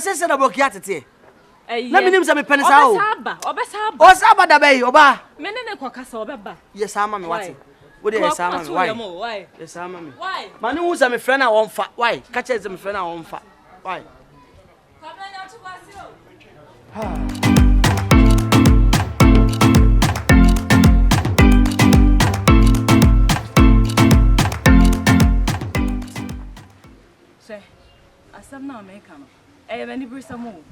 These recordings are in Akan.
say na bokia tete. Na minim say me pene sa o. Obesaba. O saba da bay oba. Me ne kwakasa obeba. Yes ama me wate. Wo dey yes ama me. Why? Yes ama me. Why? Mani hu say me friend na won fa. Why? Ka che say me friend na won fa. Why? Kabanya Kumasi o. Say, asam na America no. Eh many brisamo.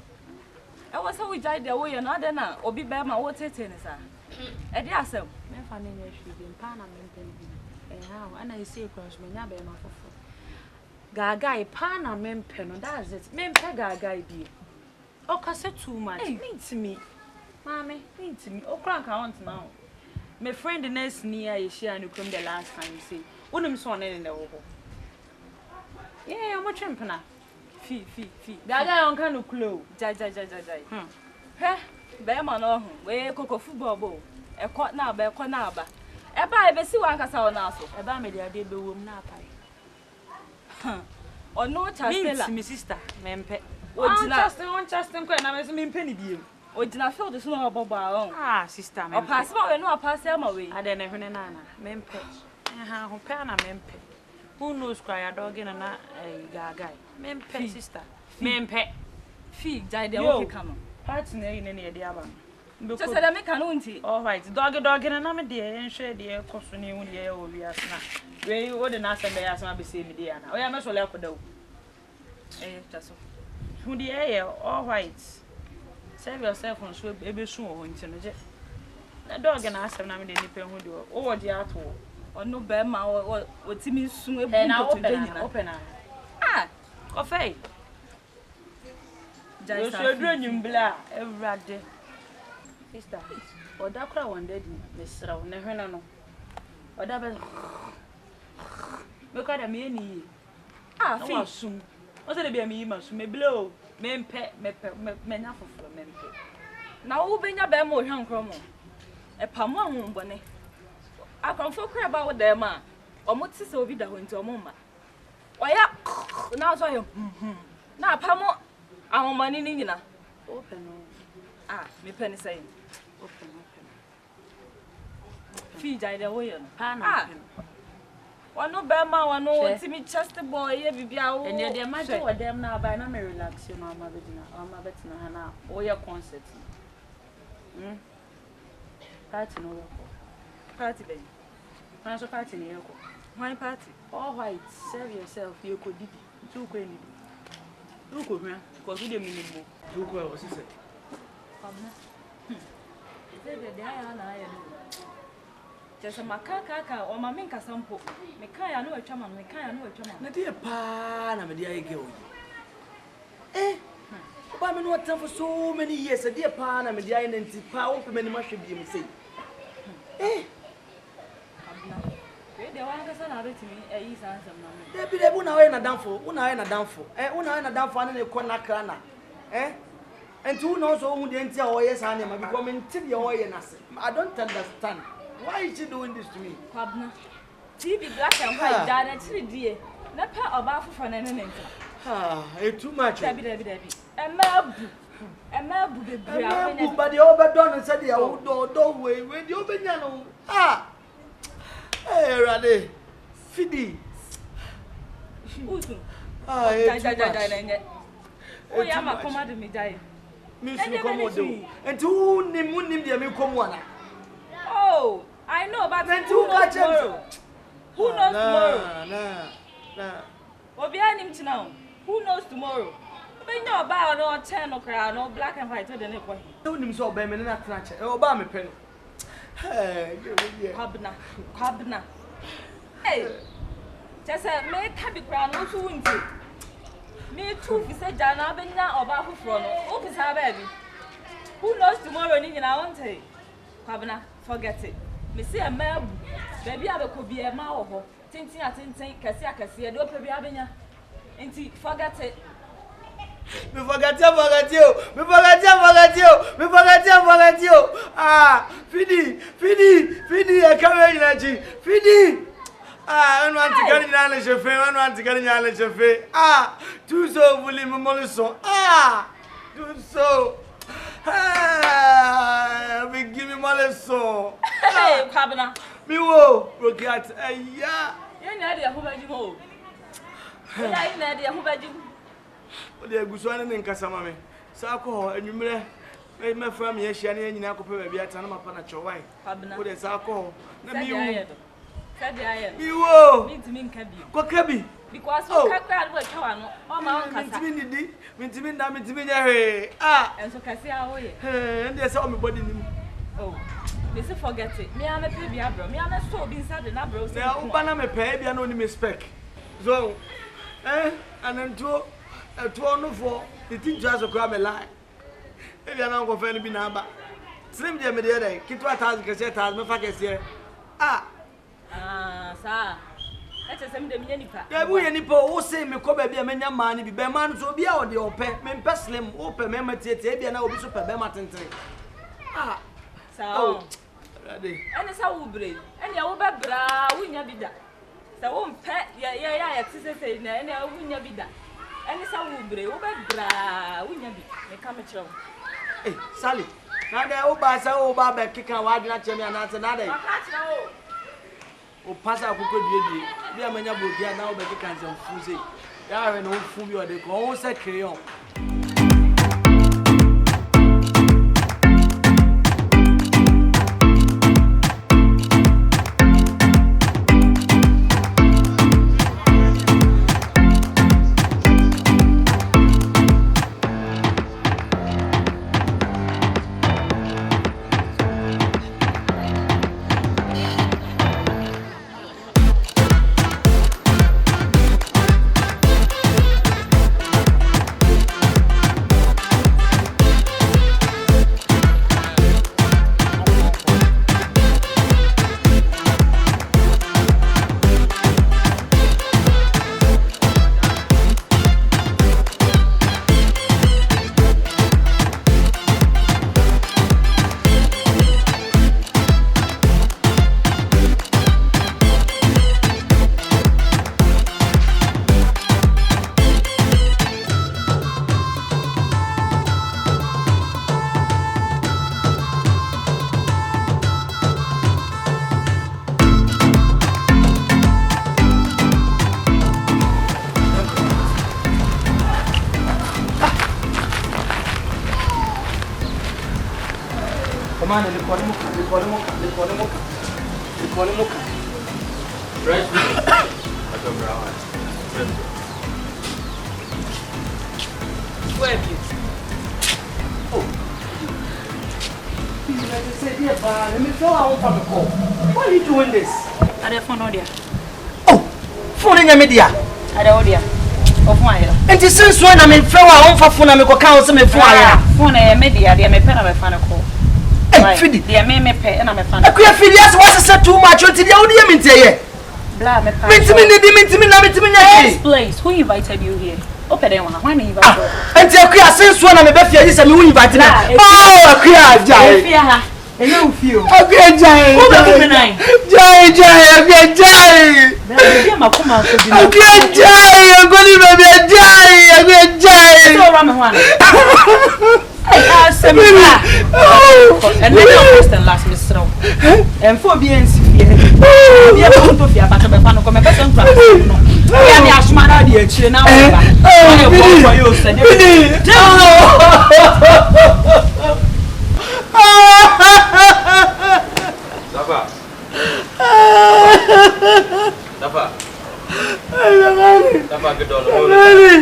I was how we died the way na de na obi be ma wo tete ne sa. E dey asem. Me fa ne nya hwe bi mpa na me mpa bi. Ha, ana isi cross me nya be ma fofo. Gaga pa na me mpa no, that's it. Me mpa gaga bi. O ka say too much. Meet me. Mama, meet me. O kran ka want now. My friend the next near is she and you come the last time you say. Unim so na in the wo. Yeah, I'm watching pana. Fi. Gaga on kan no clue. Jai. He, be ma no ho. We koko football bo. E ko na ba. E ba e be si wan kasa wo na so. E ba me dia de be wom na apai. Ono chastela. Me sister, me mpe. On Justin ko na me so me mpe ni biem. Ojina field so na obobo aron. Ah, sister, me. O pass ma we no pass ma we. Ade na hwene na na. Me mpe. Ha ho pe na me mpe. Who knows cry a dog in na gaga. Me mpe sister. Me mpe. Fi jai de wo kama. Part na yin na e de aba. Just say that me kan unti. All right. Dog na me de enhwe de koso ne hu de o wi asna. We wo de na asem be asma be say me de ana. Oya me so le koda wo. Just hu de all right. Save yourself on so ebe su o nti no je. Na dog na asem na me de nipa hu de o wo de ato. Ono be ma wo timi sun ebu na to de nyina. Open na. Ah, Coffee. jai So dru nyumbla everade. Sister, oda kra one day me sraw na hwena no. Oda be me kwa da me ni. ah, Fi sum. O se de bia me yi ma sum me blow. Me mpe me nya foforo me mpe. na wo benya be ma ohwa nkromo. E pamo ahun bone. Akonfo kra ba wo dem a, omo ti se obi da ho nti omo ma. Oya, na so yo. Na pamo ahomani ni nyina. Open no. Ah, me pen say. Open. Fi jai de wo yo. Ah. Wano be ma wano ti mi chest boy ye bibia wo. And they imagine what them now by na me relax you know ma betina ha na o ye concert. Party no work. Party be. Fanso party ni yeko. Why party? All white, serve yourself you could didi. Tu ko ni. Tu ko hwa because we dey minimum. Du ko o sise. Kabna. Say de aya na aya no. Just makaka o ma menka sampo. Me kan ya no atwa ma, me kan ya no atwa ma. Na dey pa na me dey age o. Ba me no time for so many years. Dey pa na me dey nti pa wo pe me ni ma hwe bi me sei. We de wan ka sana retimi yi sansam na me. Debi una we na danfo, una we na danfo. Una we na danfo na ko na kra na. And who knows who the entire or yes, I am becoming till your way. I don't understand. Why is she doing this to me? Kwabna. TV black and white dad and 3D. Na pa oba fu for na nenta. It's too much. Debi. Emabu bebre awen. But the overdone and said the old way when the obenyano. Hey, Rade. Fidi. Usu. Jai. Oh, yeah, my command me die. Miss Komodo. And two nimunim de me comwana. Oh, I know, but then two catch who knows tomorrow? Nah. What behind him now? Who knows tomorrow? But you know about no 10 or crown, no black and white, and then what? Don't him so by me not catch. Oh, by me pen. Hey, Cabna. Hey, just a make happy crown, no two winter. Me too, he said, Jana, Bena, or Bafu from Opus, her baby. Who knows tomorrow in our own day? Cabna, forget it. Missy a mare, baby, I could be a mao, tinting at tinting, Cassia, don't be having a. And forget it. Me forget you. Ah, Fidi, I can't energy. Fidi. I want to get in a chef. I want to get in a chef. Do so, William Mollison. Do so. Give me Mollison. Hey, Cabana. Me wo, look at yeah. You're not there, who made you move? I'm not there, who made you? They are good one in Casamame. Sako, and you may my family, yes, and you know, be at Tanama Panacho. Put a Sako. You will mean to mean cabby. What cabby? Because I can't work on my uncle. And so can see how we and there's all my body. Oh, Mr. Forget it. Me, I'm a baby, me, I'm a so inside the number of Banana baby, I know me spec. So, and then two for the teachers of grab a line. Maybe I'm not going to be number. Slim dear, my dear, keep 1,000 cassettes, my faculty here. Sir. Let's say the Minipa. Yeah, we any po say me ko baby amenya man bi be man so bia o de ope me slim ope me matete bia na obi super be matenten. Sir. Ready. Any sa wo bre. Any wo be bra wo nya bi da. Sa wo mpe ya say na any wo nya bi da. Any sa wo bre wo be bra wo nya bi. Me ka me kire wo. Eh, Sally. Na de wo ba sa wo ba be kika wa adina chemi anase na de. Ka kire wo. O passa a coupe de dia amanhã bloquear na obra que canção fuse ya no fume o de com o crayon. Man, le podemos. Right? Where is it? Oh. Let me fill out from the call. Why are you doing this? I don't phone audio. Oh, phone in the media. I don't audio. Of my and since when I mean, fill out for phone, I'm going to count some phone media, they may pen of a fan call. Fidi. They may pay and I'm a fan. I could have Phidias was said too much until the audience here. Blah, me place. Who invited you here? Open them one. Why me invite you? And tell you since when I'm a best yes, and you invited me. Oh, I can't Jai. And you feel. Okay, Jai. Jai. And then first and last Miss Row. And for being severe. We are going to fear about the fan of a person. I am Ashmana, dear children. Now, for you, said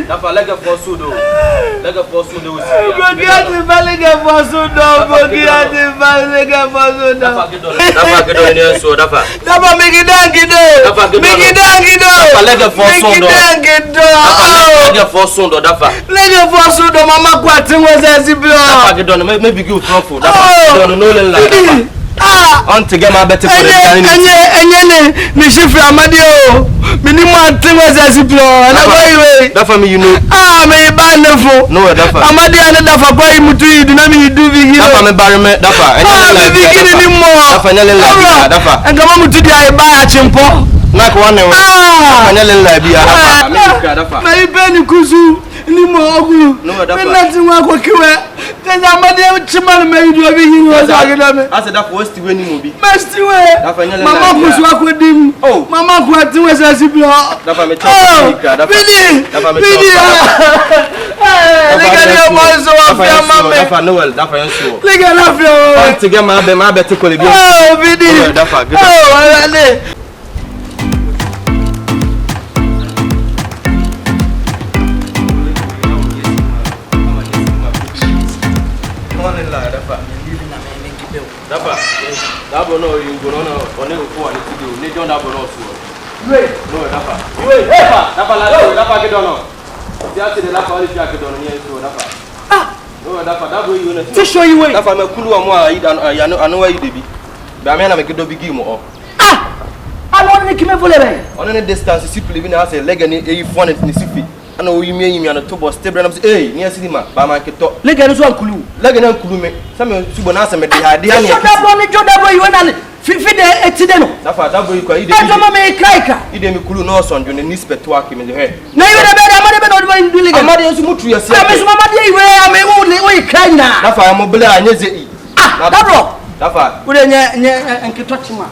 Dafa lega fosudo. Lega fosudo. On to get my better for the me shift Amadio. Minimum thing was as if and away. That for me, you know. Me ban for no, Amadio and that for boy Mutu, do not mean do begin. I'm a barriment, Dafa, and I'm beginning more. And come on to the buy a chimpo. na ko wane wa anya lela bia dafa ma ibeni kuzu ni mo ogu na ti wa ko kiwe tena ma de chima ma yidu obi yin wo za gida me asa dafa wasti we ni mo bi masti we dafa anya lela mama kuzu akodim mama ko ati we sa siblo dafa me chapa dafa dafa me Lega mo so afia mama dafa Noel dafa yanso lega na afia anti ga ma be te ko le bi bidi dafa good ale dafa dabo no yingo no one ko ani video ne don dabo no so no dafa dafa la dafa ke dono ti ati de dafa oli ti ake dono ni so dafa no dafa dabo yi no ti show you way dafa me kulu wa mo ya anu wa yi de bi ba me na me ke do bi gi mo o alo ne kime vole be on ne distance si plebi na ase lega ni e phone ni sifi ana o yimi ana to bo stable na say ni asima ba ma ke to lega ni so ankulu lega na ankulu me same subo na ase me de ha de ani Jodabo you na fi de etide no dafa dabo yi kwa ide ajoma me kraika ide mi kulu no sonjo ne nispeto akime de he na iwe de be da amade be no de ndu lega amade ensu mutu ya sia ame so mama de iwe ame wo krai na dafa mo bele anyeze i dabro dafa wo de nye enkitochima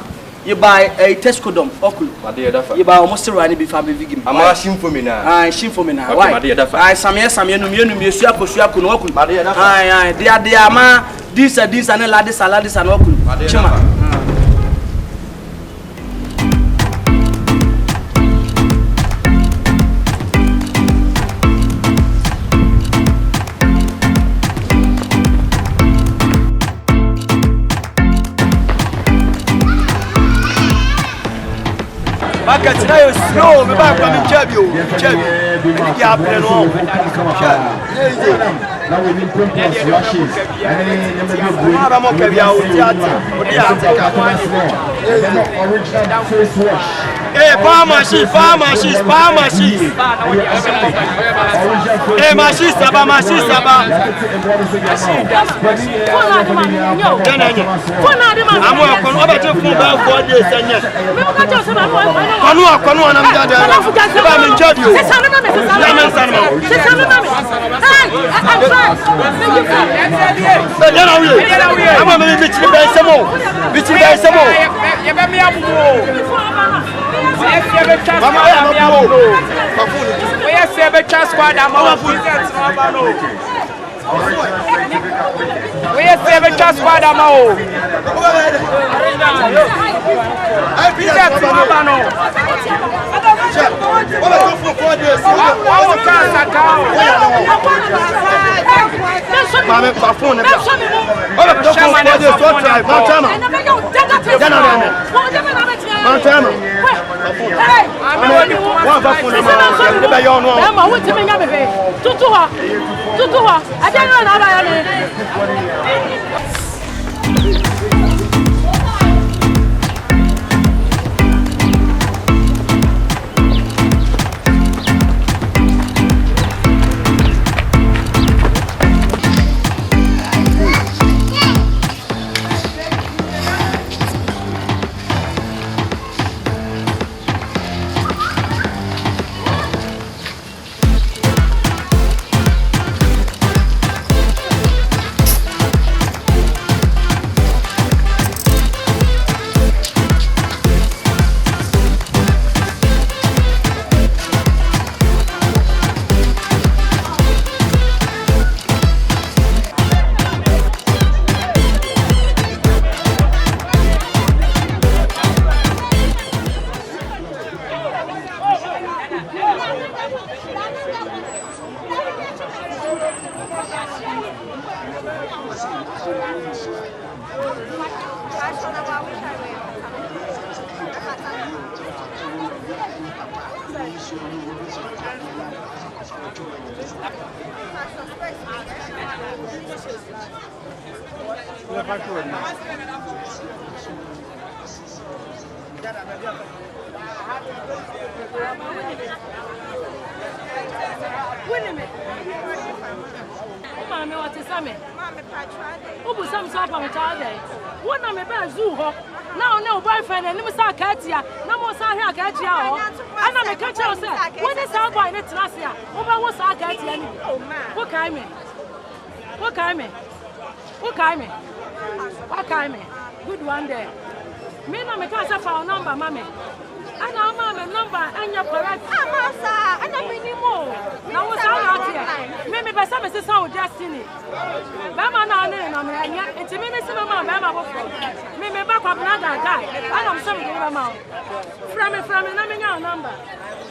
you buy a Tesco dom okulu made dafa you buy almost rani be family vigim ama shimfo mi na shimfo mi na why made dafa samye no mienu akosu no okulu made dafa they ama this and ladis and okulu chima Market now is slow. Me back from Chabi. You are playing on. Now we need points rushes. Original face wash. Hey, power machine. Hey, machine saba. Mama, what is that? Mama, Ubu, some sort of a child. What am I about? Zoo, Now, no boyfriend, and Mr. Katia, no more Saha Katia. And I'm a catcher, when is our boy in Trasia? Over was our Katia? What kind of What kind of What kind of What kind of Good one day. Me no me can't say our number, mommy. I know my number and you're correct. Massa, I don't mean more. Now what's out here? Maybe by some is our destiny. Bama na ne na me anya. Enti me ne se mama bama bofo. Me back up another guy. I am some give am out. From me na me nya number.